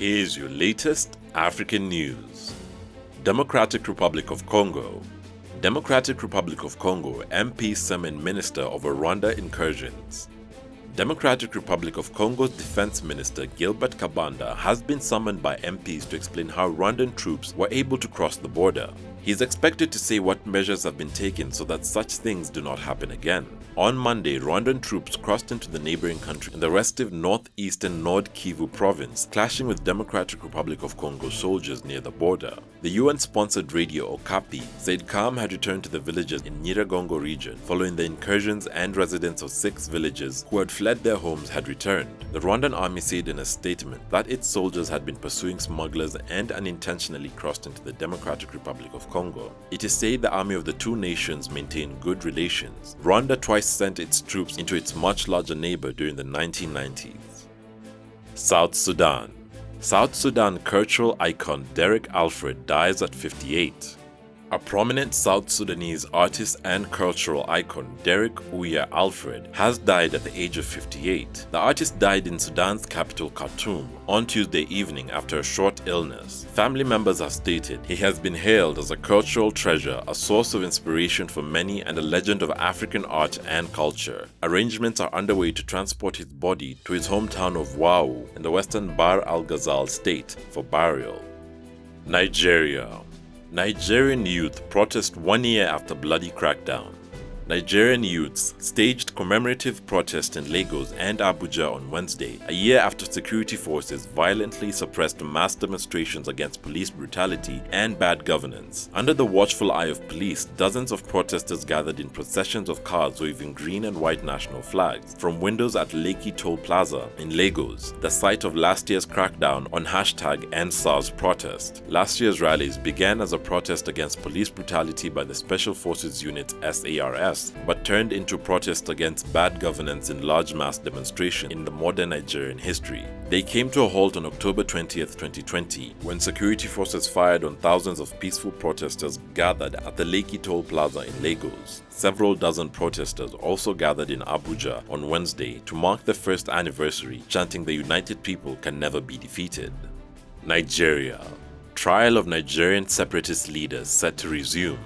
Here's your latest African news. Democratic Republic of Congo. Democratic Republic of Congo MP summon Minister of Rwanda Incursions. Democratic Republic of Congo's Defense Minister Gilbert Kabanda has been summoned by MPs to explain how Rwandan troops were able to cross the border. He is expected to say what measures have been taken so that such things do not happen again. On Monday, Rwandan troops crossed into the neighboring country in the restive northeastern Nord Kivu province, clashing with Democratic Republic of Congo soldiers near the border. The UN-sponsored radio Okapi said calm had returned to the villages in Nyiragongo region following the incursions, and residents of 6 villages who had fled their homes had returned. The Rwandan army said in a statement that its soldiers had been pursuing smugglers and unintentionally crossed into the Democratic Republic of Congo. It is said the army of the two nations maintain good relations. Rwanda twice sent its troops into its much larger neighbor during the 1990s. South Sudan. South Sudan cultural icon Derik Afred dies at 58. A prominent South Sudanese artist and cultural icon, Derik Afred, has died at the age of 58. The artist died in Sudan's capital Khartoum on Tuesday evening after a short illness. Family members have stated he has been hailed as a cultural treasure, a source of inspiration for many, and a legend of African art and culture. Arrangements are underway to transport his body to his hometown of Wau in the western Bahr al-Ghazal state for burial. Nigeria. Nigerian youth protest 1 year after bloody crackdown. Nigerian youths staged commemorative protest in Lagos and Abuja on Wednesday, a year after security forces violently suppressed mass demonstrations against police brutality and bad governance. Under the watchful eye of police, dozens of protesters gathered in processions of cars waving green and white national flags from windows at Lekki Toll Plaza in Lagos, the site of last year's crackdown on #EndSARS protest. Last year's rallies began as a protest against police brutality by the Special Forces Unit SARS, but turned into protests against bad governance in large mass demonstration in the modern Nigerian history. They came to a halt on October 20th, 2020, when security forces fired on thousands of peaceful protesters gathered at the Lekki Toll Plaza in Lagos. Several dozen protesters also gathered in Abuja on Wednesday to mark the first anniversary, chanting "The united people can never be defeated." Nigeria. Trial of Nigerian separatist leaders set to resume.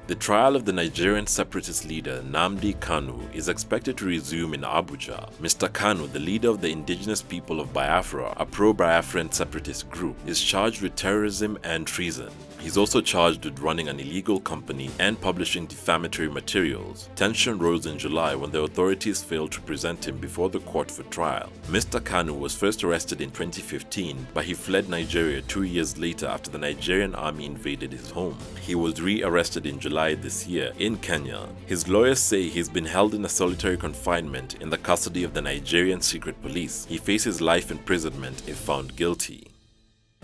The trial of the Nigerian separatist leader Nnamdi Kanu is expected to resume in Abuja. Mr. Kanu, the leader of the indigenous people of Biafra, a pro-Biafran separatist group, is charged with terrorism and treason. He's also charged with running an illegal company and publishing defamatory materials. Tension rose in July when the authorities failed to present him before the court for trial. Mr. Kanu was first arrested in 2015, but he fled Nigeria 2 years later after the Nigerian army invaded his home. He was re-arrested in July this year in Kenya. His lawyers say he's been held in a solitary confinement in the custody of the Nigerian secret police. He faces life imprisonment if found guilty.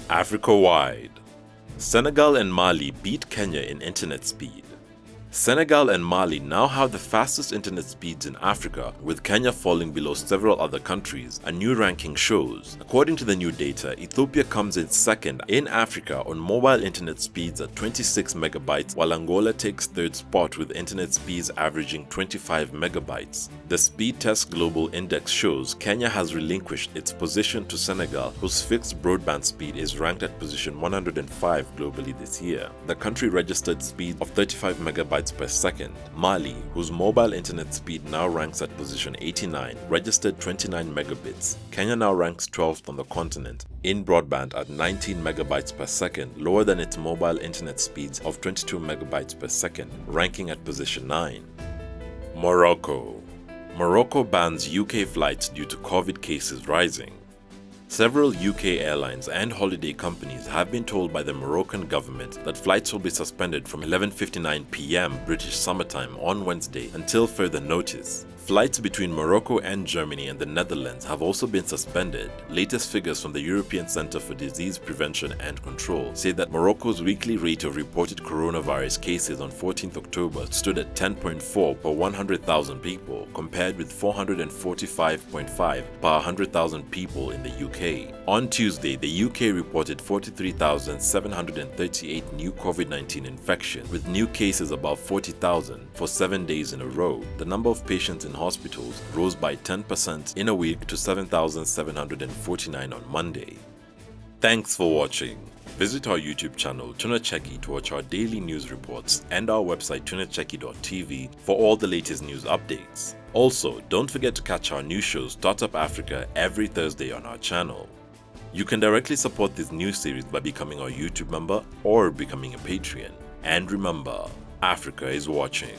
Africa-wide. Senegal and Mali beat Kenya in internet speed. Senegal and Mali now have the fastest internet speeds in Africa, with Kenya falling below several other countries, a new ranking shows. According to the new data, Ethiopia comes in second in Africa on mobile internet speeds at 26 megabytes, while Angola takes third spot with internet speeds averaging 25 megabytes. The Speed Test Global Index shows Kenya has relinquished its position to Senegal, whose fixed broadband speed is ranked at position 105 globally this year. The country registered speed of 35 megabytes per second. Mali, whose mobile internet speed now ranks at position 89, registered 29 megabits. Kenya now ranks 12th on the continent in broadband at 19 megabytes per second, lower than its mobile internet speeds of 22 megabytes per second, ranking at position 9. Morocco. Morocco bans UK flights due to COVID cases rising. Several UK airlines and holiday companies have been told by the Moroccan government that flights will be suspended from 11:59 p.m. British summertime on Wednesday until further notice. Flights between Morocco and Germany and the Netherlands have also been suspended. Latest figures from the European Centre for Disease Prevention and Control say that Morocco's weekly rate of reported coronavirus cases on 14th October stood at 10.4 per 100,000 people, compared with 445.5 per 100,000 people in the UK. On Tuesday, the UK reported 43,738 new COVID-19 infections, with new cases above 40,000 for 7 days in a row. The number of patients in hospitals rose by 10% in a week to 7,749 on Monday. Thanks for watching. Visit our YouTube channel Tunacheki to watch our daily news reports and our website tunacheki.tv for all the latest news updates. Also, don't forget to catch our new show Startup Africa every Thursday on our channel. You can directly support this new series by becoming our YouTube member or becoming a Patreon. And remember, Africa is watching.